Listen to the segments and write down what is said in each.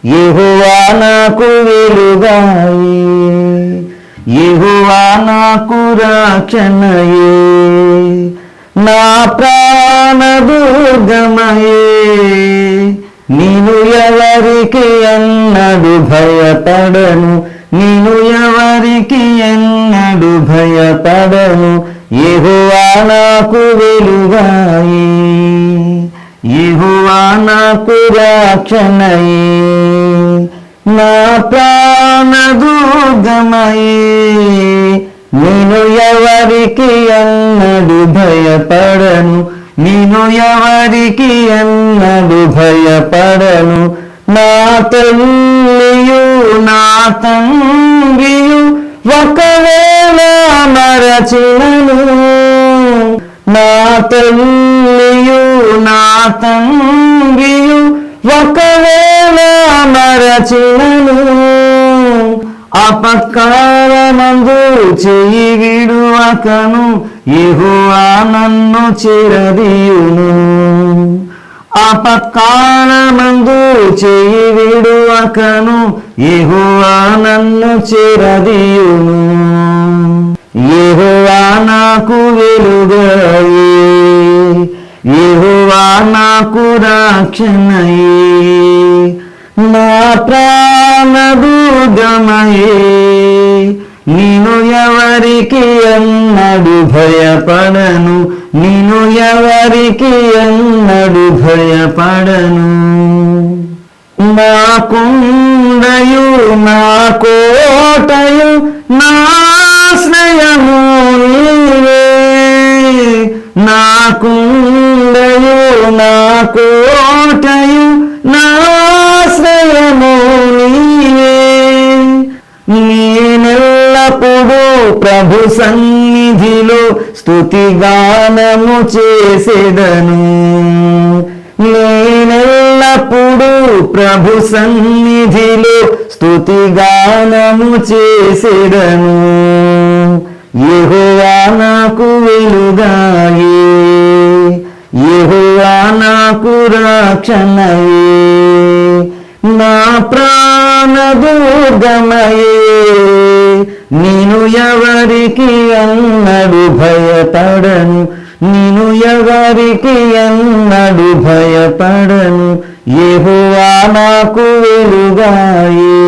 యెహోవా నాకు వెలుగాయే, యెహోవా నాకు రక్షణయే, నా ప్రాణదుర్గమయే. నేను ఎవరికి ఎన్నడు భయపడను, నేను ఎవరికి ఎన్నడు భయపడను. యెహోవా నాకు వెలుగాయే, యెహోవా నాకు రక్షణయే, నా ప్రాణదుర్గమయే. నేను ఎవరికి ఎన్నడు భయపడను, నేను ఎవరికి ఎన్నడు భయపడను. నా తల్లియు నా తండ్రియు ఒకవేళ మరచినను, నా తల్లియు నా తండ్రియు ఒకవేళ మరచినను. అపకారమందు చెయ్యి విడువకను, యెహోవా నన్ను చేరదీయును. అపకారమందు చెయ్యి విడువకను, యెహోవా నన్ను చేరదీయును. యెహోవా నాకు వెలుగాయే, యెహోవా నాకు రక్షణయే, నా ప్రాణదుర్గమయే. నేను ఎవరికి ఎన్నడు భయపడను, నేను ఎవరికి ఎన్నడు భయపడను. నా కొండయు నా కోటయు నా ఆశ్రయము నీవే, నా కొండయు నా కోటయు నా ఆశ్రయము నీవే. నేనెల్లప్పుడూ ప్రభు సన్నిధిలో స్తుతిగానము చేసేదను, నేనెల్లప్పుడూ ప్రభు సన్నిధిలో స్తుతిగానము చేసేదను. యెహోవా నాకు వెలుగాయే, యెహోవా నాకు రక్షణయే, నా ప్రాణదుర్గమయే. నేను ఎవరికి ఎన్నడు భయపడను, నేను ఎవరికి ఎన్నడు భయపడను. యెహోవా నాకు వెలుగాయే,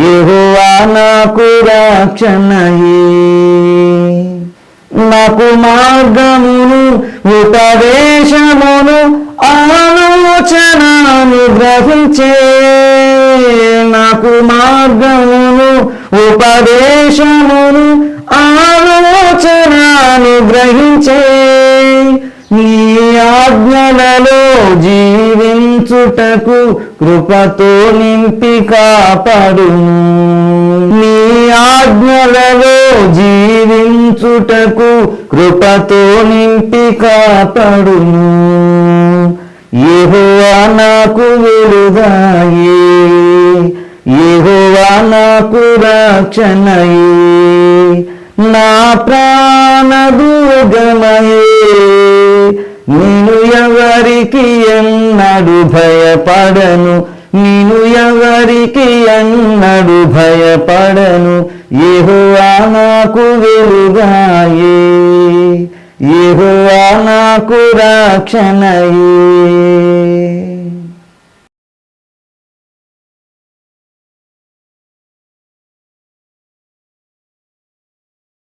యెహోవా నాకు రక్షణయే. నాకు మార్గమును ఉపదేశమును ఆలోచనను గ్రహించే, నాకు మార్గమును ఉపదేశమును ఆలోచనను గ్రహించే. నీ ఆజ్ఞలలో జీవించుటకు కృపతో నింపి కాపాడును, నీ ఆజ్ఞలలో జీవించుటకు కృపతో నింపి కాపాడును. యెహోవా నాకు వెలుగాయే, యెహోవా నాకు రక్షణయే, నా ప్రాణదుర్గమయే. నేను ఎవరికి ఎన్నడు భయపడను, నేను ఎవరికి ఎన్నడు భయపడను. యెహోవా నాకు వెలుగాయే, యెహోవా నాకు రక్షణయే.